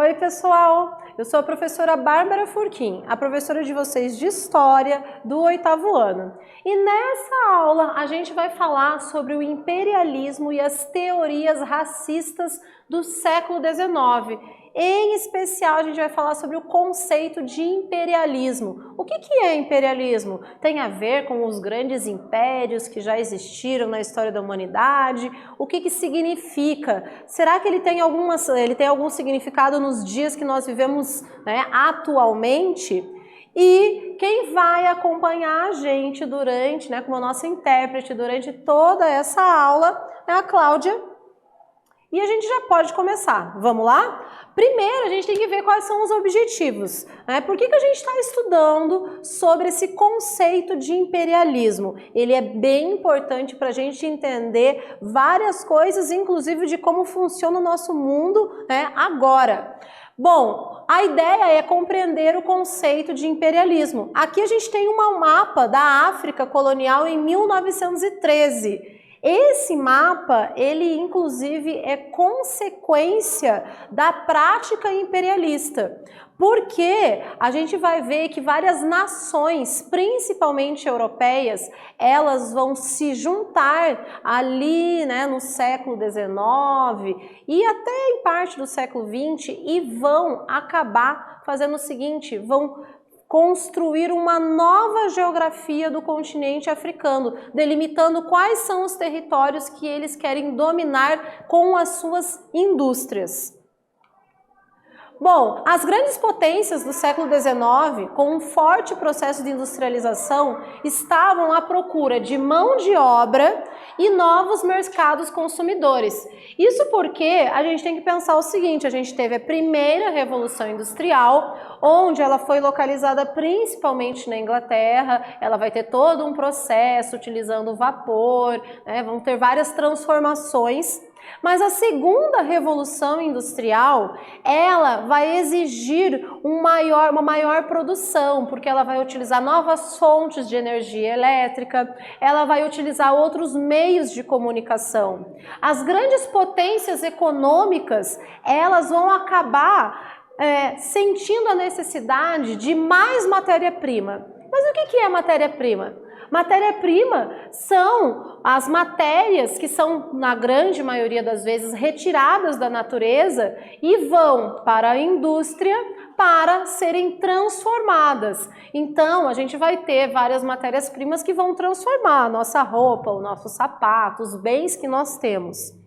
Oi, pessoal! Eu sou a professora Bárbara Furquim, a professora de vocês de História do 8º ano. E nessa aula a gente vai falar sobre o imperialismo e as teorias racistas do século XIX. Em especial, a gente vai falar sobre o conceito de imperialismo. O que é imperialismo? Tem a ver com os grandes impérios que já existiram na história da humanidade? O que significa? Será que ele tem algum significado nos dias que nós vivemos, né, atualmente? E quem vai acompanhar a gente durante, né, como a nossa intérprete durante toda essa aula é a Cláudia. E a gente já pode começar. Vamos lá? Primeiro, a gente tem que ver quais são os objetivos, né? Por que a gente está estudando sobre esse conceito de imperialismo? Ele é bem importante para a gente entender várias coisas, inclusive de como funciona o nosso mundo, né, agora. Bom, a ideia é compreender o conceito de imperialismo. Aqui a gente tem um mapa da África colonial em 1913. Esse mapa, ele inclusive é consequência da prática imperialista, porque a gente vai ver que várias nações, principalmente europeias, elas vão se juntar ali, né, no século XIX e até em parte do século XX e vão acabar fazendo o seguinte, vão construir uma nova geografia do continente africano, delimitando quais são os territórios que eles querem dominar com as suas indústrias. Bom, as grandes potências do século XIX, com um forte processo de industrialização, estavam à procura de mão de obra e novos mercados consumidores. Isso porque a gente tem que pensar o seguinte, a gente teve a primeira Revolução Industrial, onde ela foi localizada principalmente na Inglaterra, ela vai ter todo um processo utilizando vapor, né, vão ter várias transformações. Mas a segunda Revolução Industrial, ela vai exigir uma maior produção, porque ela vai utilizar novas fontes de energia elétrica, ela vai utilizar outros meios de comunicação. As grandes potências econômicas, elas vão acabar sentindo a necessidade de mais matéria-prima. Mas o que é matéria-prima? Matéria-prima são as matérias que são, na grande maioria das vezes, retiradas da natureza e vão para a indústria para serem transformadas. Então, a gente vai ter várias matérias-primas que vão transformar a nossa roupa, o nosso sapato, os bens que nós temos.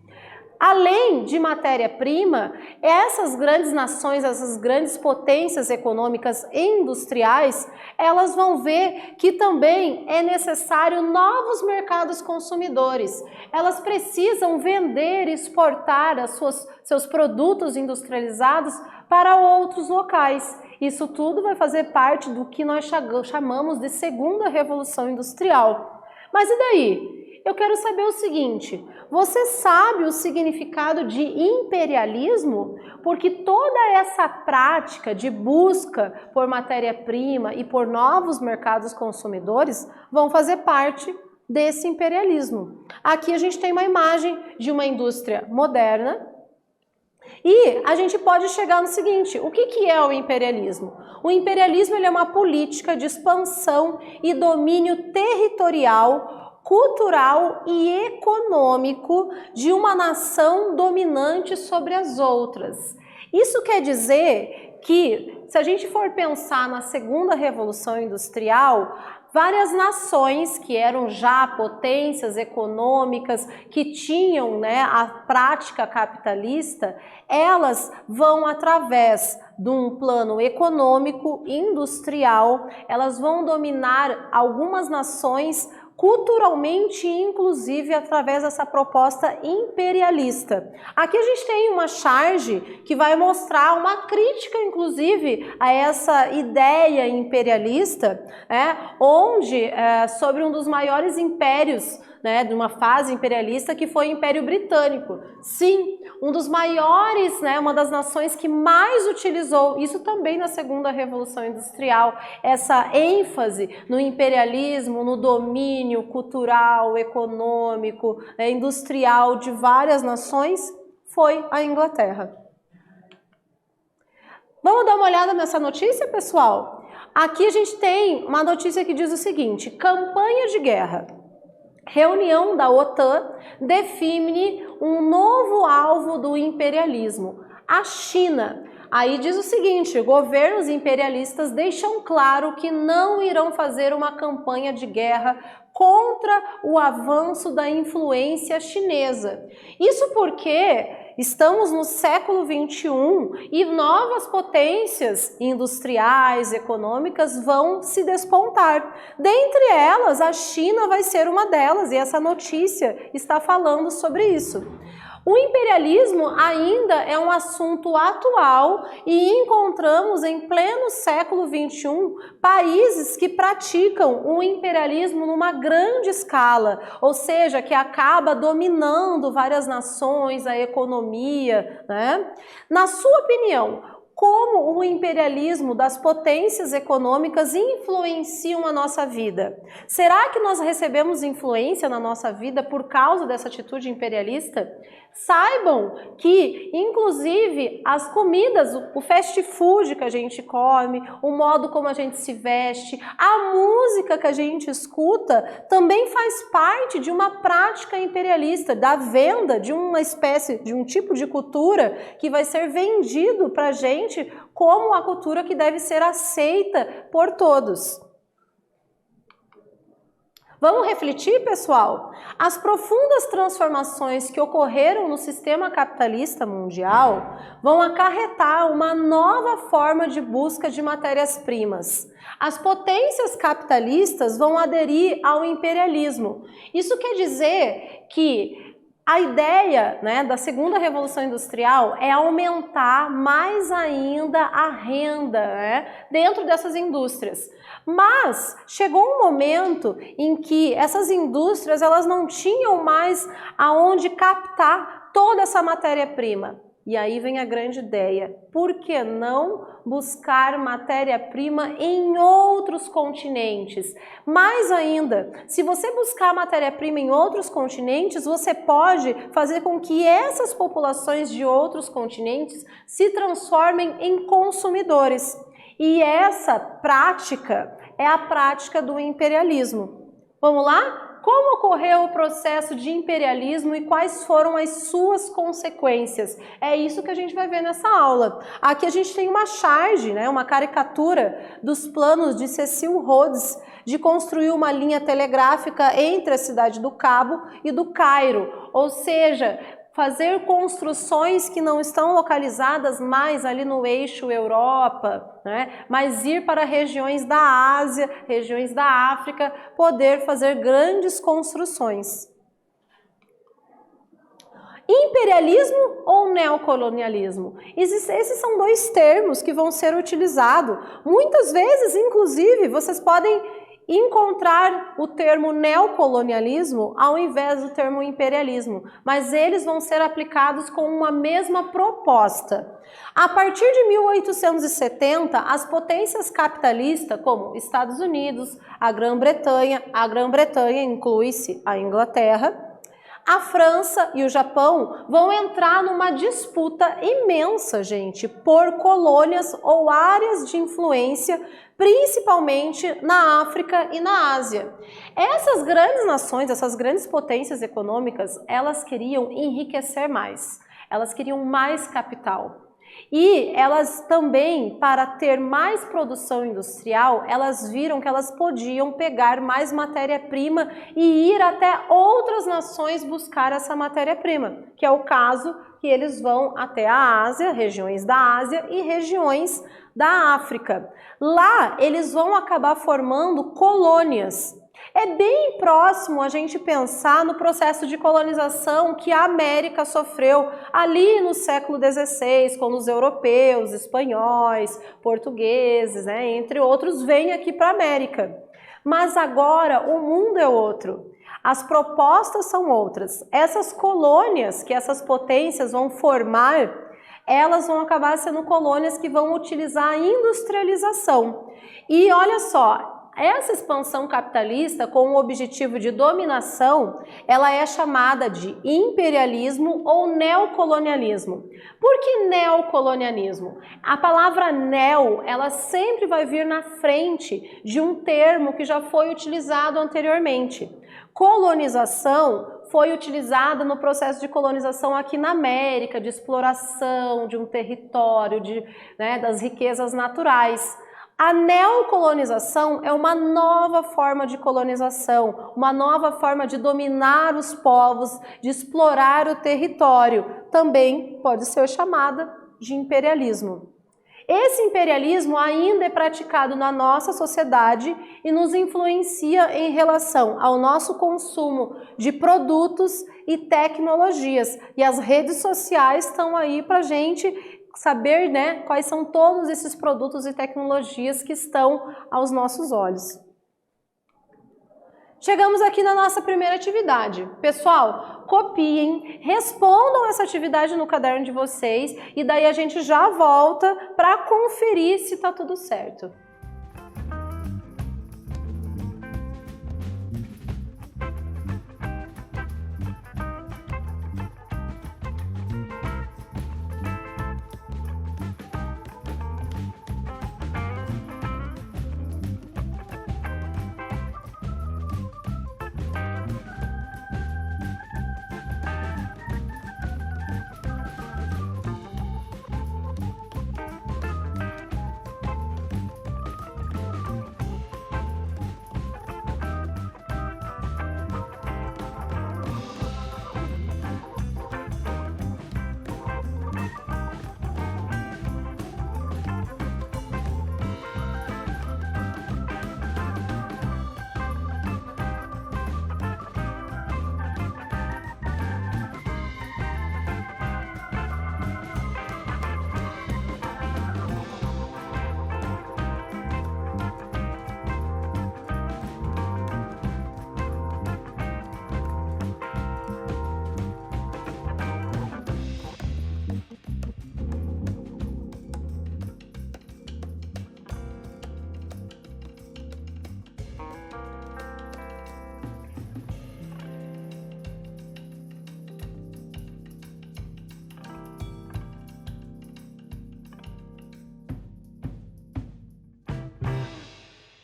Além de matéria-prima, essas grandes nações, essas grandes potências econômicas e industriais, elas vão ver que também é necessário novos mercados consumidores. Elas precisam vender e exportar seus produtos industrializados para outros locais. Isso tudo vai fazer parte do que nós chamamos de segunda revolução industrial. Mas e daí? Eu quero saber o seguinte, você sabe o significado de imperialismo? Porque toda essa prática de busca por matéria-prima e por novos mercados consumidores vão fazer parte desse imperialismo. Aqui a gente tem uma imagem de uma indústria moderna e a gente pode chegar no seguinte, o que é o imperialismo? O imperialismo ele é uma política de expansão e domínio territorial, cultural e econômico de uma nação dominante sobre as outras. Isso quer dizer que, se a gente for pensar na segunda Revolução Industrial, várias nações que eram já potências econômicas, que tinham, né, a prática capitalista, elas vão através de um plano econômico, industrial, elas vão dominar algumas nações culturalmente, inclusive através dessa proposta imperialista. Aqui a gente tem uma charge que vai mostrar uma crítica, inclusive, a essa ideia imperialista, onde sobre um dos maiores impérios, né, de uma fase imperialista, que foi o Império Britânico. Sim, um dos maiores, né, uma das nações que mais utilizou, isso também na segunda Revolução Industrial, essa ênfase no imperialismo, no domínio cultural, econômico, industrial de várias nações, foi a Inglaterra. Vamos dar uma olhada nessa notícia, pessoal? Aqui a gente tem uma notícia que diz o seguinte: campanha de guerra. Reunião da OTAN define um novo alvo do imperialismo, a China. Aí diz o seguinte: governos imperialistas deixam claro que não irão fazer uma campanha de guerra contra o avanço da influência chinesa. Isso porque estamos no século XXI e novas potências industriais, econômicas vão se despontar. Dentre elas, a China vai ser uma delas, e essa notícia está falando sobre isso. O imperialismo ainda é um assunto atual e encontramos em pleno século XXI países que praticam o imperialismo numa grande escala, ou seja, que acaba dominando várias nações, a economia, né? Na sua opinião, como o imperialismo das potências econômicas influenciam a nossa vida? Será que nós recebemos influência na nossa vida por causa dessa atitude imperialista? Saibam que, inclusive, as comidas, o fast food que a gente come, o modo como a gente se veste, a música que a gente escuta, também faz parte de uma prática imperialista, da venda de uma espécie, de um tipo de cultura que vai ser vendido para a gente como a cultura que deve ser aceita por todos. Vamos refletir, pessoal? As profundas transformações que ocorreram no sistema capitalista mundial vão acarretar uma nova forma de busca de matérias-primas. As potências capitalistas vão aderir ao imperialismo. Isso quer dizer que a ideia, né, da segunda revolução industrial é aumentar mais ainda a renda, né, dentro dessas indústrias. Mas chegou um momento em que essas indústrias elas não tinham mais aonde captar toda essa matéria-prima. E aí vem a grande ideia: por que não buscar matéria-prima em outros continentes? Mais ainda, se você buscar matéria-prima em outros continentes, você pode fazer com que essas populações de outros continentes se transformem em consumidores. E essa prática é a prática do imperialismo. Vamos lá? Como ocorreu o processo de imperialismo e quais foram as suas consequências? É isso que a gente vai ver nessa aula. Aqui a gente tem uma charge, né, uma caricatura dos planos de Cecil Rhodes de construir uma linha telegráfica entre a cidade do Cabo e do Cairo, ou seja, fazer construções que não estão localizadas mais ali no eixo Europa, né? Mas ir para regiões da Ásia, regiões da África, poder fazer grandes construções. Imperialismo ou neocolonialismo? Esses são dois termos que vão ser utilizados. Muitas vezes, inclusive, vocês podem encontrar o termo neocolonialismo ao invés do termo imperialismo, mas eles vão ser aplicados com uma mesma proposta. A partir de 1870, as potências capitalistas, como Estados Unidos, a Grã-Bretanha inclui-se a Inglaterra, a França e o Japão vão entrar numa disputa imensa, gente, por colônias ou áreas de influência, principalmente na África e na Ásia. Essas grandes nações, essas grandes potências econômicas, elas queriam enriquecer mais, elas queriam mais capital. E elas também, para ter mais produção industrial, elas viram que elas podiam pegar mais matéria-prima e ir até outras nações buscar essa matéria-prima, que é o caso que eles vão até a Ásia, regiões da Ásia e regiões da África. Lá, eles vão acabar formando colônias. É bem próximo a gente pensar no processo de colonização que a América sofreu ali no século XVI, quando os europeus, espanhóis, portugueses, né, entre outros, vêm aqui para a América. Mas agora o mundo é outro. As propostas são outras. Essas colônias que essas potências vão formar, elas vão acabar sendo colônias que vão utilizar a industrialização. E olha só, essa expansão capitalista com o objetivo de dominação, ela é chamada de imperialismo ou neocolonialismo. Por que neocolonialismo? A palavra neo, ela sempre vai vir na frente de um termo que já foi utilizado anteriormente. Colonização foi utilizada no processo de colonização aqui na América, de exploração de um território, das riquezas naturais. A neocolonização é uma nova forma de colonização, uma nova forma de dominar os povos, de explorar o território. Também pode ser chamada de imperialismo. Esse imperialismo ainda é praticado na nossa sociedade e nos influencia em relação ao nosso consumo de produtos e tecnologias. E as redes sociais estão aí para a gente saber, quais são todos esses produtos e tecnologias que estão aos nossos olhos. Chegamos aqui na nossa primeira atividade. Pessoal, copiem, respondam essa atividade no caderno de vocês e daí a gente já volta para conferir se está tudo certo.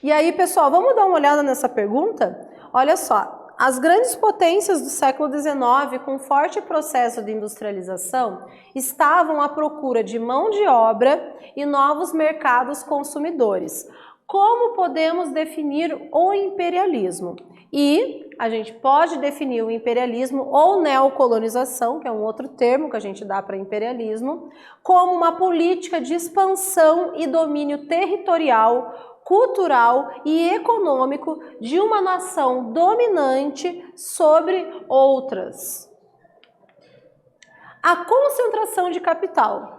E aí, pessoal, vamos dar uma olhada nessa pergunta? Olha só, as grandes potências do século XIX, com forte processo de industrialização, estavam à procura de mão de obra e novos mercados consumidores. Como podemos definir o imperialismo? E a gente pode definir o imperialismo ou neocolonização, que é um outro termo que a gente dá para imperialismo, como uma política de expansão e domínio territorial, cultural e econômico de uma nação dominante sobre outras. A concentração de capital.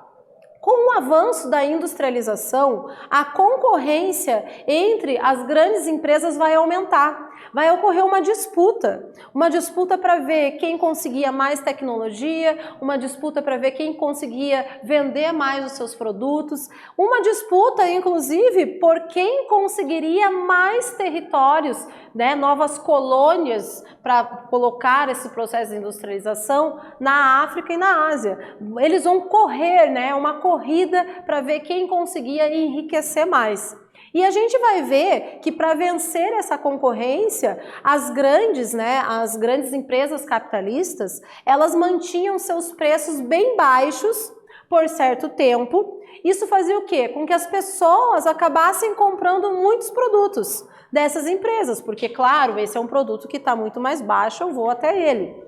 Com o avanço da industrialização, a concorrência entre as grandes empresas vai aumentar. Vai ocorrer uma disputa para ver quem conseguia mais tecnologia, uma disputa para ver quem conseguia vender mais os seus produtos, uma disputa, inclusive, por quem conseguiria mais territórios, novas colônias para colocar esse processo de industrialização na África e na Ásia. Eles vão correr, uma corrida para ver quem conseguia enriquecer mais. E a gente vai ver que para vencer essa concorrência, as grandes empresas capitalistas, elas mantinham seus preços bem baixos por certo tempo. Isso fazia o quê? Com que as pessoas acabassem comprando muitos produtos dessas empresas, porque, claro, esse é um produto que está muito mais baixo, eu vou até ele.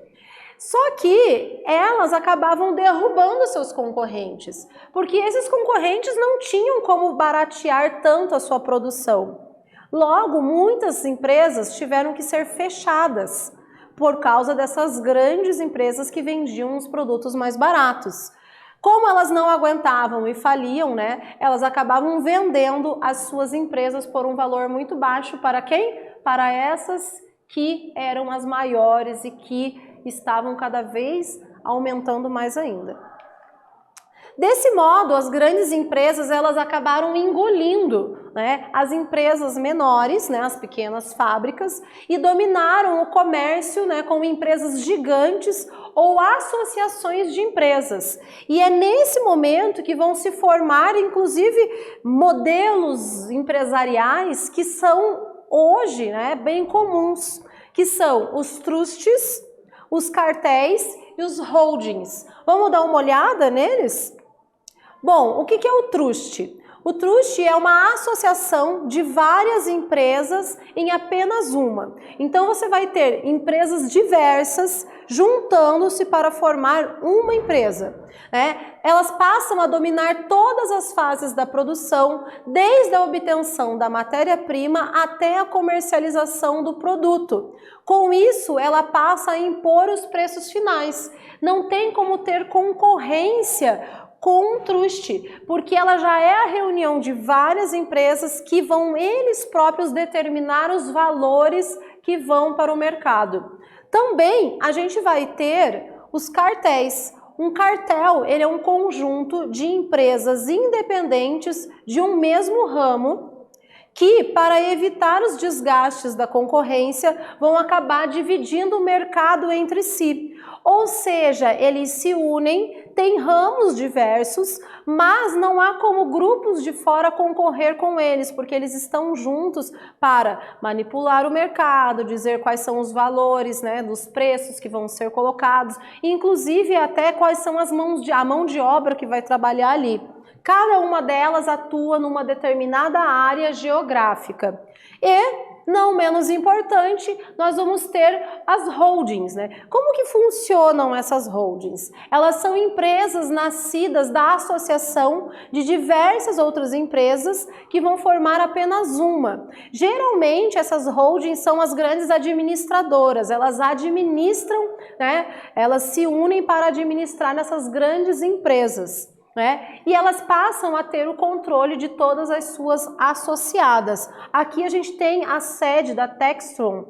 Só que elas acabavam derrubando seus concorrentes, porque esses concorrentes não tinham como baratear tanto a sua produção. Logo, muitas empresas tiveram que ser fechadas por causa dessas grandes empresas que vendiam os produtos mais baratos. Como elas não aguentavam e faliam, elas acabavam vendendo as suas empresas por um valor muito baixo para quem? Para essas que eram as maiores e que estavam cada vez aumentando mais ainda. Desse modo, as grandes empresas elas acabaram engolindo, né, as empresas menores, né, as pequenas fábricas, e dominaram o comércio, né, com empresas gigantes ou associações de empresas. E é nesse momento que vão se formar, inclusive, modelos empresariais que são hoje, né, bem comuns, que são os trusts, os cartéis e os holdings. Vamos dar uma olhada neles? Bom, o que é o trust? O trust é uma associação de várias empresas em apenas uma. Então você vai ter empresas diversas juntando-se para formar uma empresa, né? Elas passam a dominar todas as fases da produção, desde a obtenção da matéria-prima até a comercialização do produto. Com isso, ela passa a impor os preços finais. Não tem como ter concorrência com um trust, porque ela já é a reunião de várias empresas que vão eles próprios determinar os valores que vão para o mercado. Também a gente vai ter os cartéis. Um cartel, ele é um conjunto de empresas independentes de um mesmo ramo que, para evitar os desgastes da concorrência, vão acabar dividindo o mercado entre si. Ou seja, eles se unem, têm ramos diversos, mas não há como grupos de fora concorrer com eles, porque eles estão juntos para manipular o mercado, dizer quais são os valores, né, dos preços que vão ser colocados, inclusive até quais são a mão de obra que vai trabalhar ali. Cada uma delas atua numa determinada área geográfica. E, não menos importante, nós vamos ter as holdings, né? Como que funcionam essas holdings? Elas são empresas nascidas da associação de diversas outras empresas que vão formar apenas uma. Geralmente, essas holdings são as grandes administradoras, elas administram, né? Elas se unem para administrar nessas grandes empresas, né? E elas passam a ter o controle de todas as suas associadas. Aqui a gente tem a sede da Textron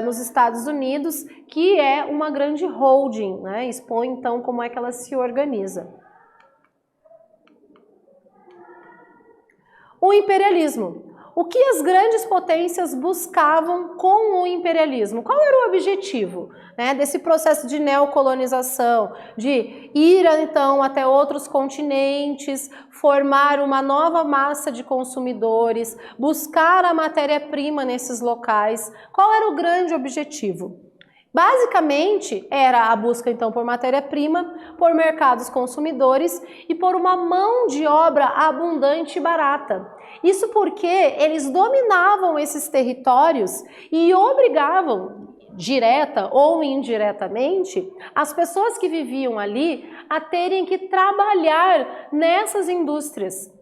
nos Estados Unidos, que é uma grande holding, né? Expõe então como é que ela se organiza. O imperialismo. O que as grandes potências buscavam com o imperialismo? Qual era o objetivo, né, desse processo de neocolonização? De ir, então, até outros continentes, formar uma nova massa de consumidores, buscar a matéria-prima nesses locais. Qual era o grande objetivo? Basicamente, era a busca, então, por matéria-prima, por mercados consumidores e por uma mão de obra abundante e barata. Isso porque eles dominavam esses territórios e obrigavam, direta ou indiretamente, as pessoas que viviam ali a terem que trabalhar nessas indústrias.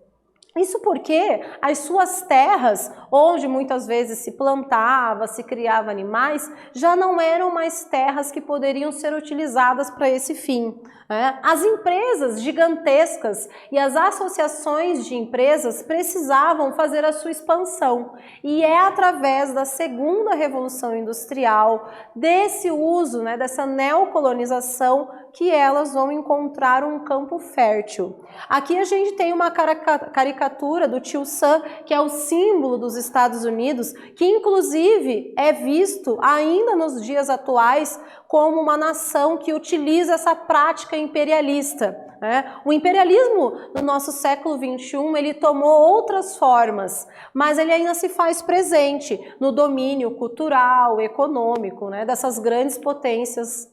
Isso porque as suas terras, onde muitas vezes se plantava, se criava animais, já não eram mais terras que poderiam ser utilizadas para esse fim, né? As empresas gigantescas e as associações de empresas precisavam fazer a sua expansão. E é através da segunda revolução industrial, desse uso, né, dessa neocolonização, que elas vão encontrar um campo fértil. Aqui a gente tem uma caricatura do tio Sam, que é o símbolo dos Estados Unidos, que inclusive é visto ainda nos dias atuais como uma nação que utiliza essa prática imperialista, né? O imperialismo no nosso século XXI, ele tomou outras formas, mas ele ainda se faz presente no domínio cultural, econômico, né, dessas grandes potências.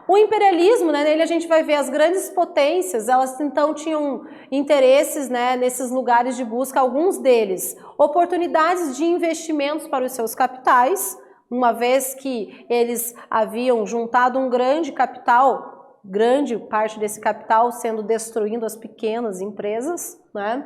O imperialismo, né, nele a gente vai ver as grandes potências, elas então tinham interesses, né, nesses lugares de busca, alguns deles, oportunidades de investimentos para os seus capitais, uma vez que eles haviam juntado um grande capital, grande parte desse capital sendo destruindo as pequenas empresas, né?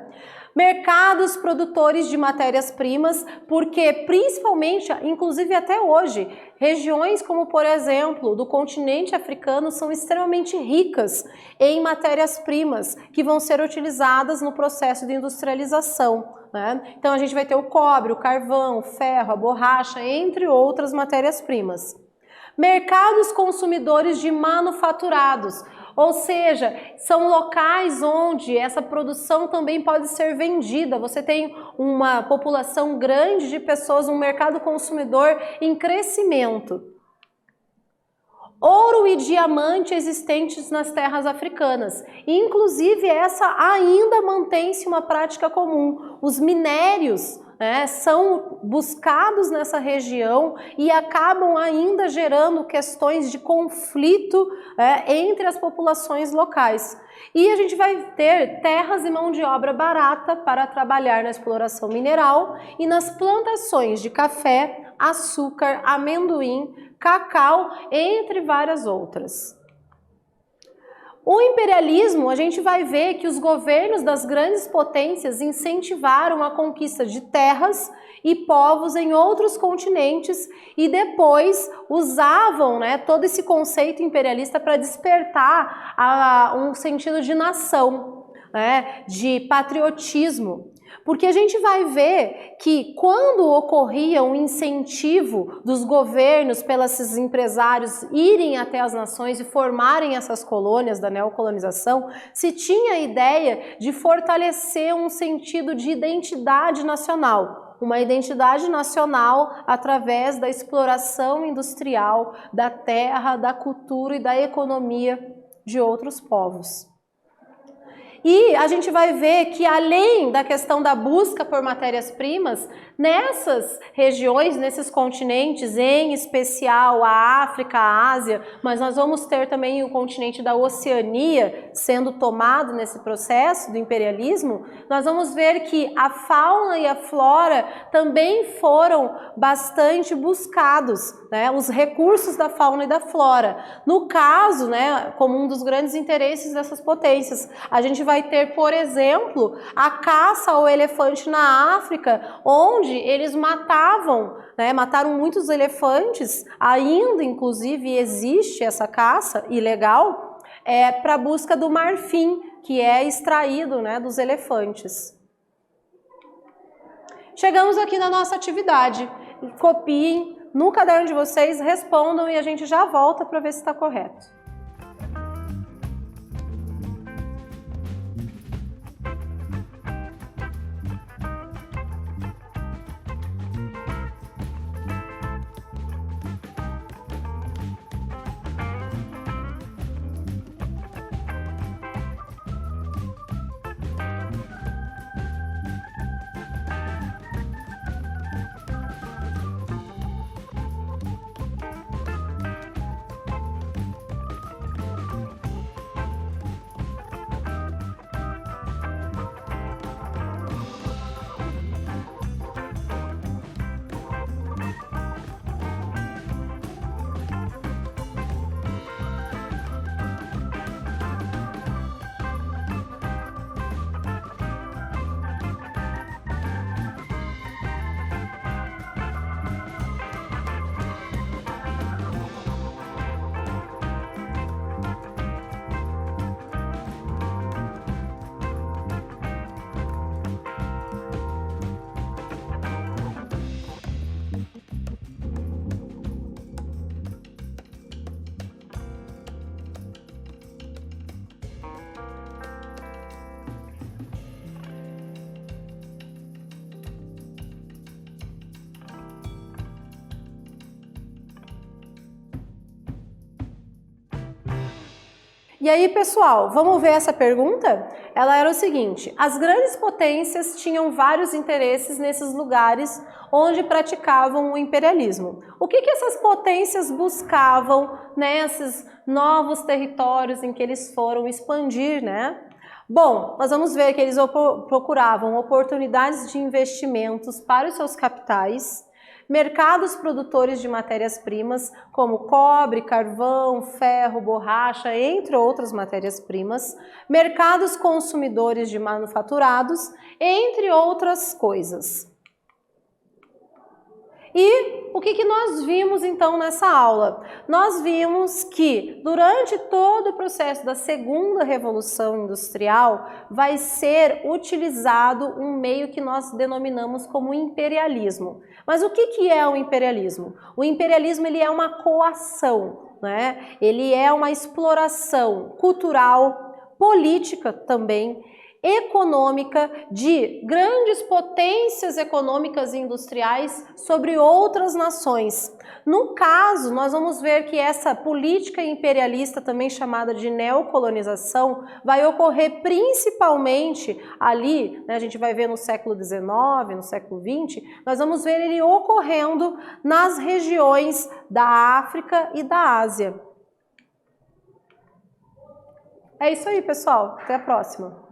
Mercados produtores de matérias-primas, porque principalmente, inclusive até hoje, regiões como, por exemplo, do continente africano são extremamente ricas em matérias-primas que vão ser utilizadas no processo de industrialização, né? Então a gente vai ter o cobre, o carvão, o ferro, a borracha, entre outras matérias-primas. Mercados consumidores de manufaturados. Ou seja, são locais onde essa produção também pode ser vendida. Você tem uma população grande de pessoas, um mercado consumidor em crescimento. Ouro e diamante existentes nas terras africanas. Inclusive, essa ainda mantém-se uma prática comum. Os minérios são buscados nessa região e acabam ainda gerando questões de conflito entre as populações locais. E a gente vai ter terras e mão de obra barata para trabalhar na exploração mineral e nas plantações de café, açúcar, amendoim, cacau, entre várias outras. O imperialismo, a gente vai ver que os governos das grandes potências incentivaram a conquista de terras e povos em outros continentes e depois usavam todo esse conceito imperialista para despertar um sentido de nação, de patriotismo. Porque a gente vai ver que quando ocorria um incentivo dos governos pelos empresários irem até as nações e formarem essas colônias da neocolonização, se tinha a ideia de fortalecer um sentido de identidade nacional. Uma identidade nacional através da exploração industrial da terra, da cultura e da economia de outros povos. E a gente vai ver que além da questão da busca por matérias-primas, nessas regiões, nesses continentes, em especial a África, a Ásia, mas nós vamos ter também o continente da Oceania sendo tomado nesse processo do imperialismo, nós vamos ver que a fauna e a flora também foram bastante buscados, os recursos da fauna e da flora. No caso, como um dos grandes interesses dessas potências, a gente vai ter, por exemplo, a caça ao elefante na África, onde eles matavam, mataram muitos elefantes, ainda inclusive existe essa caça ilegal, para a busca do marfim, que é extraído dos elefantes. Chegamos aqui na nossa atividade. Copiem no caderno de vocês, respondam e a gente já volta para ver se está correto. E aí, pessoal, vamos ver essa pergunta? Ela era o seguinte: as grandes potências tinham vários interesses nesses lugares onde praticavam o imperialismo. O que essas potências buscavam nesses novos territórios em que eles foram expandir, Bom, nós vamos ver que eles procuravam oportunidades de investimentos para os seus capitais, mercados produtores de matérias-primas, como cobre, carvão, ferro, borracha, entre outras matérias-primas, mercados consumidores de manufaturados, entre outras coisas. E o que nós vimos então nessa aula? Nós vimos que durante todo o processo da segunda revolução industrial vai ser utilizado um meio que nós denominamos como imperialismo. Mas o que é o imperialismo? O imperialismo ele é uma coação, né? Ele é uma exploração cultural, política também, econômica, de grandes potências econômicas e industriais sobre outras nações. No caso, nós vamos ver que essa política imperialista, também chamada de neocolonização, vai ocorrer principalmente ali, né, a gente vai ver no século XIX, no século XX, nós vamos ver ele ocorrendo nas regiões da África e da Ásia. É isso aí, pessoal. Até a próxima.